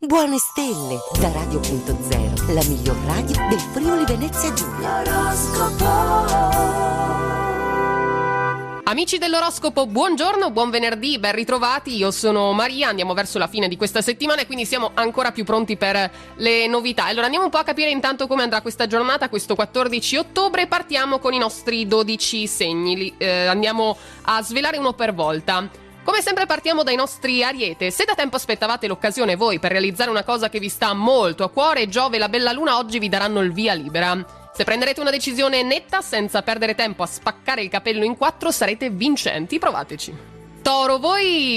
Buone stelle da Radio.0, la miglior radio del Friuli Venezia Giulia. Amici dell'oroscopo, buongiorno, buon venerdì, ben ritrovati. Io sono Maria, andiamo verso la fine di questa settimana e quindi siamo ancora più pronti per le novità. Allora andiamo un po' a capire intanto come andrà questa giornata, questo 14 ottobre. Partiamo con i nostri 12 segni, andiamo a svelare uno per volta. Come sempre partiamo dai nostri Ariete. Se da tempo aspettavate l'occasione voi per realizzare una cosa che vi sta molto a cuore, Giove e la bella luna oggi vi daranno il via libera. Se prenderete una decisione netta, senza perdere tempo a spaccare il capello in quattro, sarete vincenti. Provateci. Toro,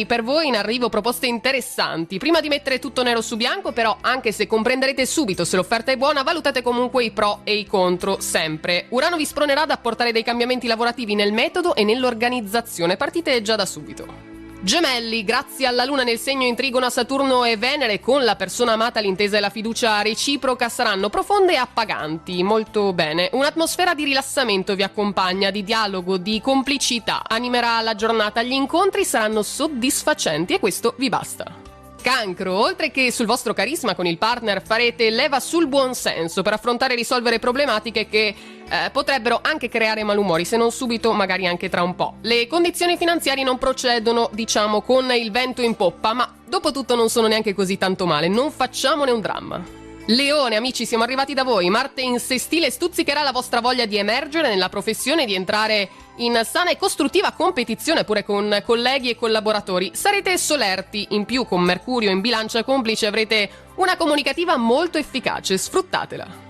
per voi in arrivo proposte interessanti. Prima di mettere tutto nero su bianco, però, anche se comprenderete subito se l'offerta è buona, valutate comunque i pro e i contro, sempre. Urano vi spronerà ad apportare dei cambiamenti lavorativi nel metodo e nell'organizzazione. Partite già da subito. Gemelli, grazie alla luna nel segno in trigono a Saturno e Venere, con la persona amata l'intesa e la fiducia reciproca saranno profonde e appaganti. Molto bene. Un'atmosfera di rilassamento vi accompagna, di dialogo, di complicità. Animerà la giornata, gli incontri saranno soddisfacenti e questo vi basta. Cancro, oltre che sul vostro carisma con il partner, farete leva sul buon senso per affrontare e risolvere problematiche che potrebbero anche creare malumori, se non subito, magari anche tra un po'. Le condizioni finanziarie non procedono, diciamo, con il vento in poppa, ma dopo tutto non sono neanche così tanto male, non facciamone un dramma. Leone, amici, siamo arrivati da voi. Marte in sestile stuzzicherà la vostra voglia di emergere nella professione, di entrare in sana e costruttiva competizione pure con colleghi e collaboratori. Sarete solerti, in più con Mercurio in bilancia complice avrete una comunicativa molto efficace, sfruttatela.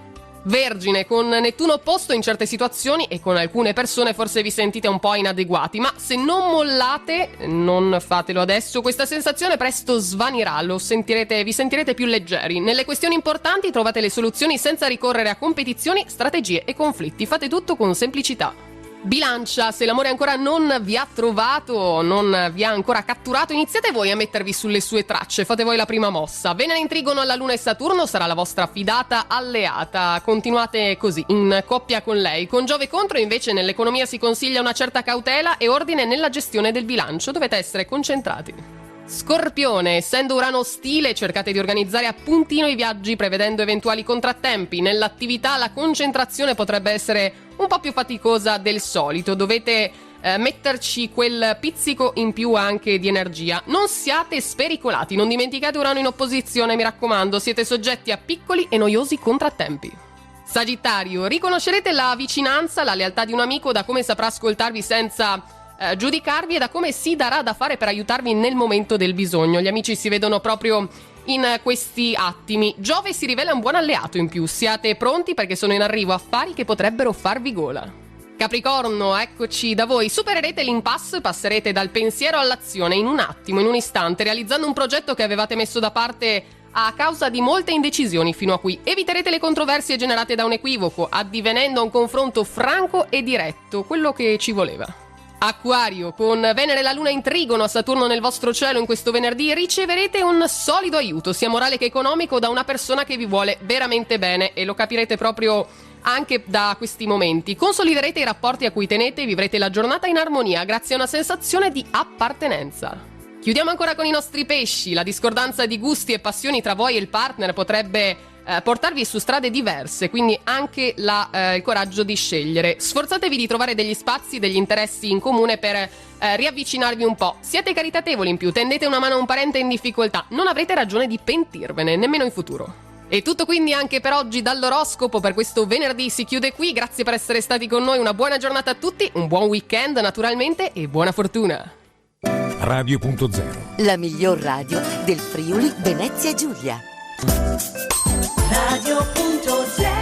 Vergine, con Nettuno opposto in certe situazioni e con alcune persone forse vi sentite un po' inadeguati, ma se non mollate, non fatelo adesso, questa sensazione presto svanirà, vi sentirete più leggeri. Nelle questioni importanti trovate le soluzioni senza ricorrere a competizioni, strategie e conflitti, fate tutto con semplicità. Bilancia, se l'amore ancora non vi ha trovato, non vi ha ancora catturato, iniziate voi a mettervi sulle sue tracce, fate voi la prima mossa. Venere in trigono alla Luna e Saturno sarà la vostra fidata alleata, continuate così, in coppia con lei. Con Giove contro invece nell'economia si consiglia una certa cautela e ordine nella gestione del bilancio, dovete essere concentrati. Scorpione, essendo Urano ostile, cercate di organizzare a puntino i viaggi prevedendo eventuali contrattempi. Nell'attività la concentrazione potrebbe essere un po' più faticosa del solito, dovete metterci quel pizzico in più anche di energia. Non siate spericolati, non dimenticate Urano in opposizione, mi raccomando, siete soggetti a piccoli e noiosi contrattempi. Sagittario, riconoscerete la vicinanza, la lealtà di un amico da come saprà ascoltarvi senza giudicarvi e da come si darà da fare per aiutarvi nel momento del bisogno. Gli amici si vedono proprio in questi attimi. Giove si rivela un buon alleato in più, siate pronti perché sono in arrivo affari che potrebbero farvi gola. Capricorno, eccoci da voi, supererete l'impasse, passerete dal pensiero all'azione in un attimo, in un istante, realizzando un progetto che avevate messo da parte a causa di molte indecisioni fino a qui. Eviterete le controversie generate da un equivoco, addivenendo a un confronto franco e diretto, quello che ci voleva. Acquario, con Venere e la Luna in trigono a Saturno nel vostro cielo in questo venerdì, riceverete un solido aiuto, sia morale che economico, da una persona che vi vuole veramente bene e lo capirete proprio anche da questi momenti. Consoliderete i rapporti a cui tenete e vivrete la giornata in armonia grazie a una sensazione di appartenenza. Chiudiamo ancora con i nostri pesci. La discordanza di gusti e passioni tra voi e il partner potrebbe portarvi su strade diverse, quindi anche il coraggio di scegliere. Sforzatevi di trovare degli spazi, degli interessi in comune per riavvicinarvi un po'. Siate caritatevoli in più, tendete una mano a un parente in difficoltà, non avrete ragione di pentirvene, nemmeno in futuro. E tutto quindi anche per oggi dall'oroscopo, per questo venerdì si chiude qui, grazie per essere stati con noi, una buona giornata a tutti, un buon weekend naturalmente e buona fortuna. Radio.0, la miglior radio del Friuli Venezia Giulia. Radio.0